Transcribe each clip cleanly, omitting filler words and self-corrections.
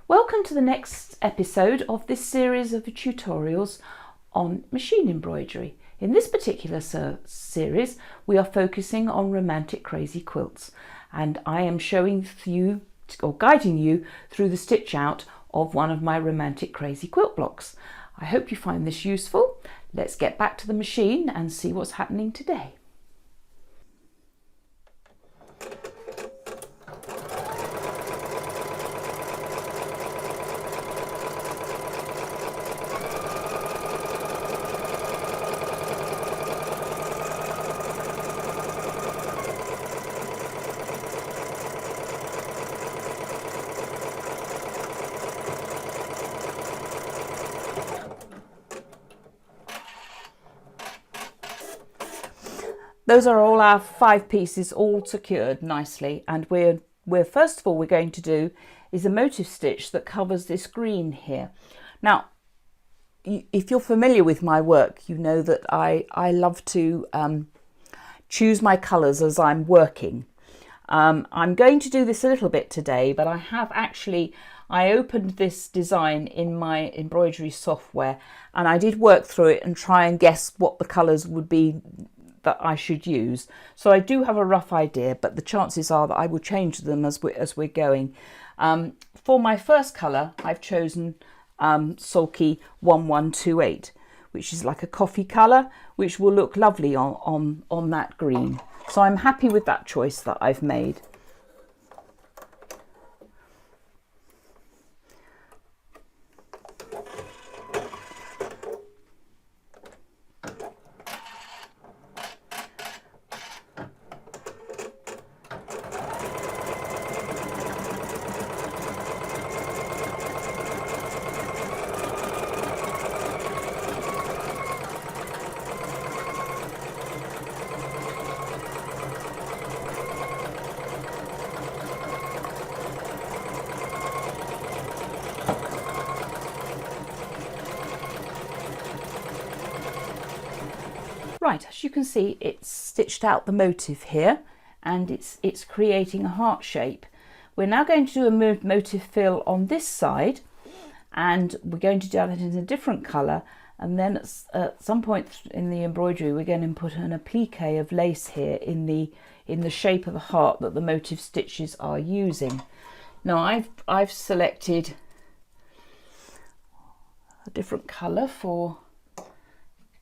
Welcome to the next episode of this series of tutorials on machine embroidery. In this particular series we are focusing on romantic crazy quilts, and I am showing you or guiding you through the stitch out of one of my romantic crazy quilt blocks. I hope you find this useful. Let's get back to the machine and see what's happening today. Those are all our 5 pieces all secured nicely, and we're first of all we're going to do is a motif stitch that covers this green here. Now if you're familiar with my work, you know that I love to choose my colours as I'm working. I'm going to do this a little bit today, but I opened this design in my embroidery software and I did work through it and try and guess what the colours would be that I should use. So I do have a rough idea, but the chances are that I will change them as we're going. For my first colour, I've chosen Sulky 1128, which is like a coffee colour, which will look lovely on that green. So I'm happy with that choice that I've made. Right, as you can see, it's stitched out the motif here and it's creating a heart shape. We're now going to do a motif fill on this side, and we're going to do that in a different colour, and then at some point in the embroidery we're going to put an applique of lace here in the shape of the heart that the motif stitches are using. Now I've selected a different colour for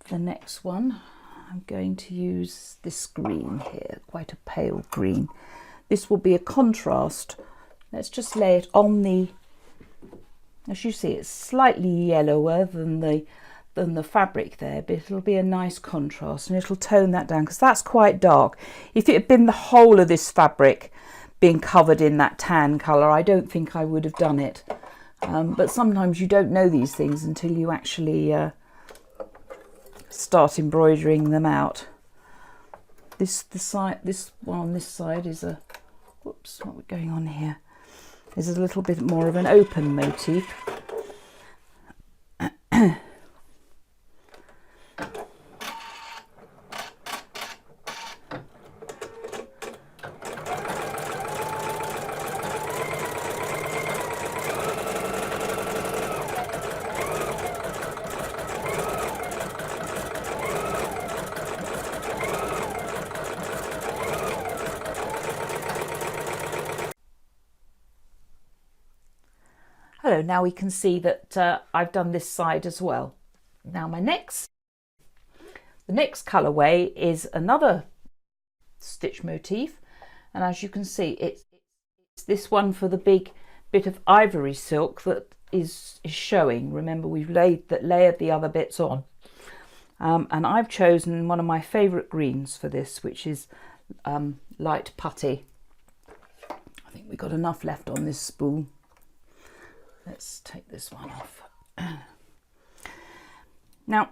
the next one. I'm going to use this green here, quite a pale green. This will be a contrast. Let's just lay it on the, as you see, it's slightly yellower than the fabric there, but it'll be a nice contrast and it'll tone that down because that's quite dark. If it had been the whole of this fabric being covered in that tan colour, I don't think I would have done it. But sometimes you don't know these things until you actually start embroidering them out. This one on this side is a, whoops, what we're going on here, is a little bit more of an open motif. Hello, now we can see that I've done this side as well. Now the next colourway is another stitch motif, and as you can see it's this one for the big bit of ivory silk that is showing. Remember, we've layered the other bits on, and I've chosen one of my favourite greens for this, which is light putty. I think we've got enough left on this spool. Let's take this one off. Now,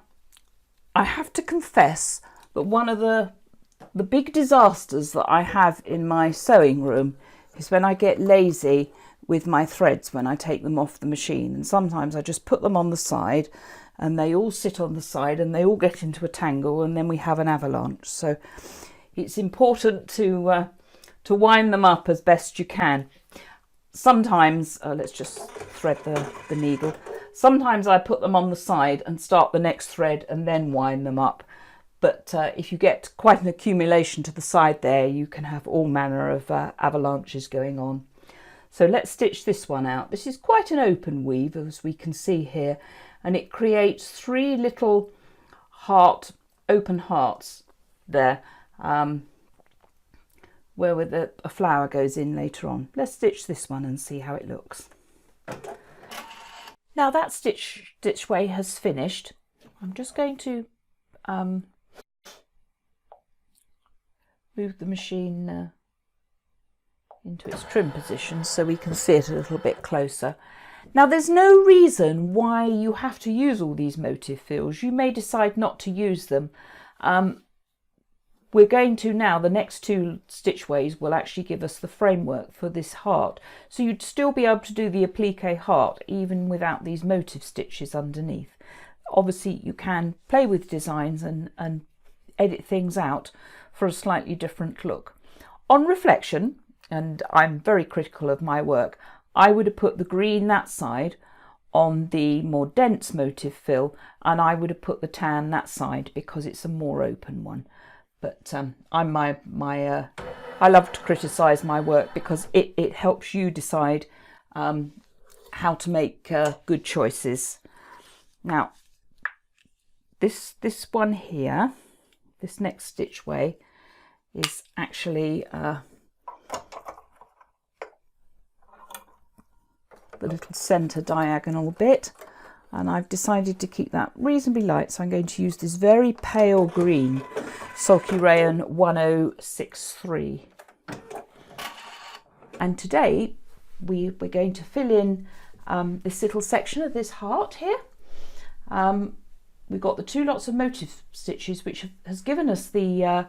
I have to confess that one of the big disasters that I have in my sewing room is when I get lazy with my threads when I take them off the machine, and sometimes I just put them on the side and they all sit on the side and they all get into a tangle, and then we have an avalanche. So it's important to wind them up as best you can. Sometimes let's just thread the needle. Sometimes I put them on the side and start the next thread and then wind them up. But if you get quite an accumulation to the side there, you can have all manner of avalanches going on. So let's stitch this one out. This is quite an open weave, as we can see here, and it creates 3 little open hearts there, where a flower goes in later on. Let's stitch this one and see how it looks. Now that stitchway has finished. I'm just going to move the machine into its trim position so we can see it a little bit closer. Now there's no reason why you have to use all these motif fills. You may decide not to use them. We're going to now, the next 2 stitchways will actually give us the framework for this heart. So you'd still be able to do the applique heart even without these motif stitches underneath. Obviously you can play with designs and edit things out for a slightly different look. On reflection, and I'm very critical of my work, I would have put the green that side on the more dense motif fill, and I would have put the tan that side because it's a more open one. But I love to criticise my work because it helps you decide how to make good choices. Now this one here, this next stitchway, is actually the little centre diagonal bit, and I've decided to keep that reasonably light, so I'm going to use this very pale green Sulky Rayon 1063. And today we're going to fill in this little section of this heart here. We've got the 2 lots of motif stitches, which has given us the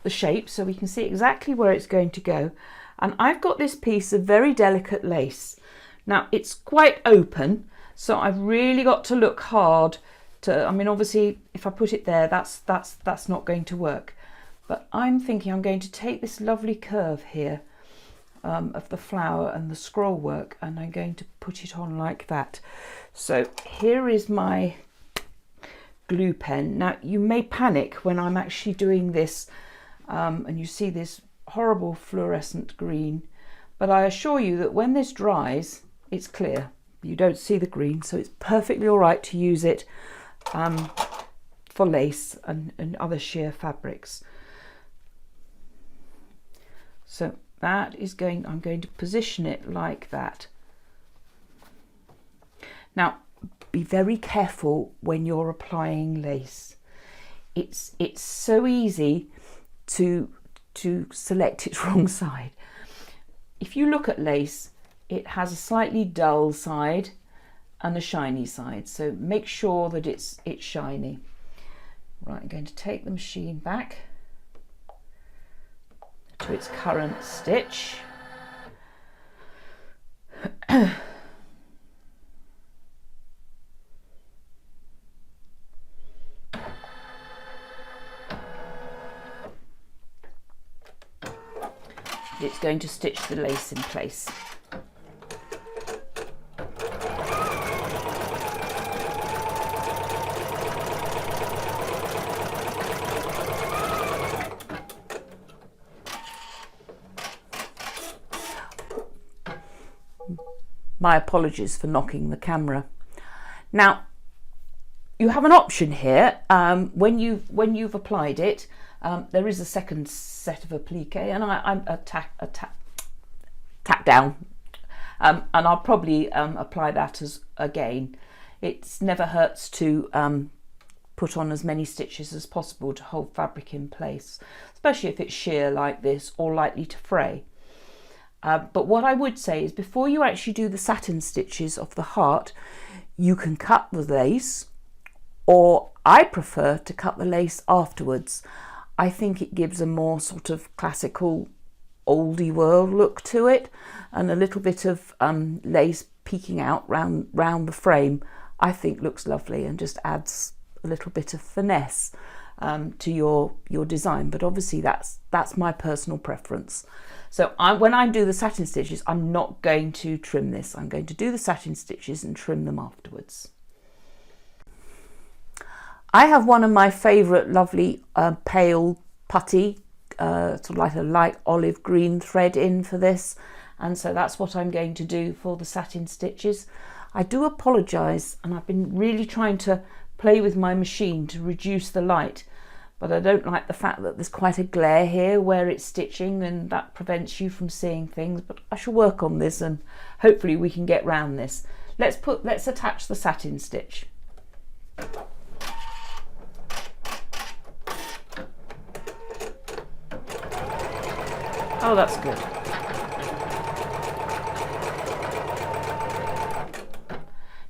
shape, so we can see exactly where it's going to go. And I've got this piece of very delicate lace. Now it's quite open, so I've really got to look hard to, I mean, obviously if I put it there, that's not going to work. But I'm thinking I'm going to take this lovely curve here of the flower and the scroll work, and I'm going to put it on like that. So here is my glue pen. Now you may panic when I'm actually doing this and you see this horrible fluorescent green, but I assure you that when this dries, it's clear. You don't see the green, so it's perfectly all right to use it for lace and other sheer fabrics. So that is I'm going to position it like that. Now be very careful when you're applying lace. It's so easy to select its wrong side. If you look at lace, it has a slightly dull side and a shiny side, so make sure that it's shiny. Right, I'm going to take the machine back to its current stitch. It's going to stitch the lace in place. My apologies for knocking the camera. Now you have an option here when you've applied it. There is a second set of applique, and I'm tack down, and I'll probably apply that as again. It never hurts to put on as many stitches as possible to hold fabric in place, especially if it's sheer like this or likely to fray. But what I would say is, before you actually do the satin stitches of the heart, you can cut the lace, or I prefer to cut the lace afterwards. I think it gives a more sort of classical oldie world look to it, and a little bit of lace peeking out round the frame I think looks lovely and just adds a little bit of finesse to your design, but obviously that's my personal preference. So when I do the satin stitches, I'm not going to trim this. I'm going to do the satin stitches and trim them afterwards. I have one of my favourite lovely pale putty, sort of like a light olive green thread in for this, and so that's what I'm going to do for the satin stitches. I do apologise, and I've been really trying to play with my machine to reduce the light, but I don't like the fact that there's quite a glare here where it's stitching, and that prevents you from seeing things, but I shall work on this and hopefully we can get round this. Let's attach the satin stitch. Oh, that's good.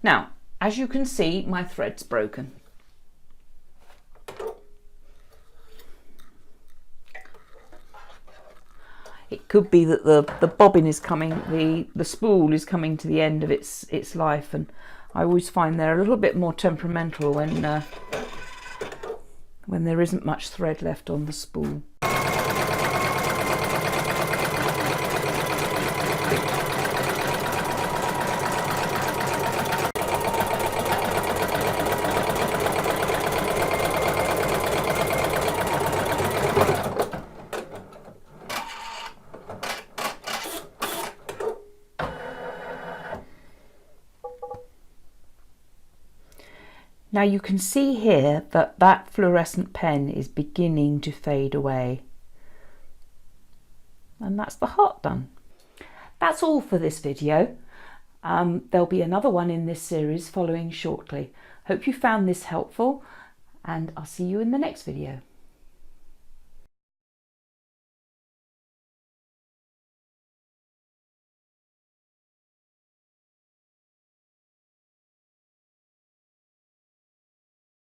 Now, as you can see, my thread's broken. It could be that the bobbin is coming, the spool is coming to the end of its life, and I always find they're a little bit more temperamental when there isn't much thread left on the spool. Now you can see here that that fluorescent pen is beginning to fade away. And that's the heart done. That's all for this video. There'll be another one in this series following shortly. Hope you found this helpful, and I'll see you in the next video.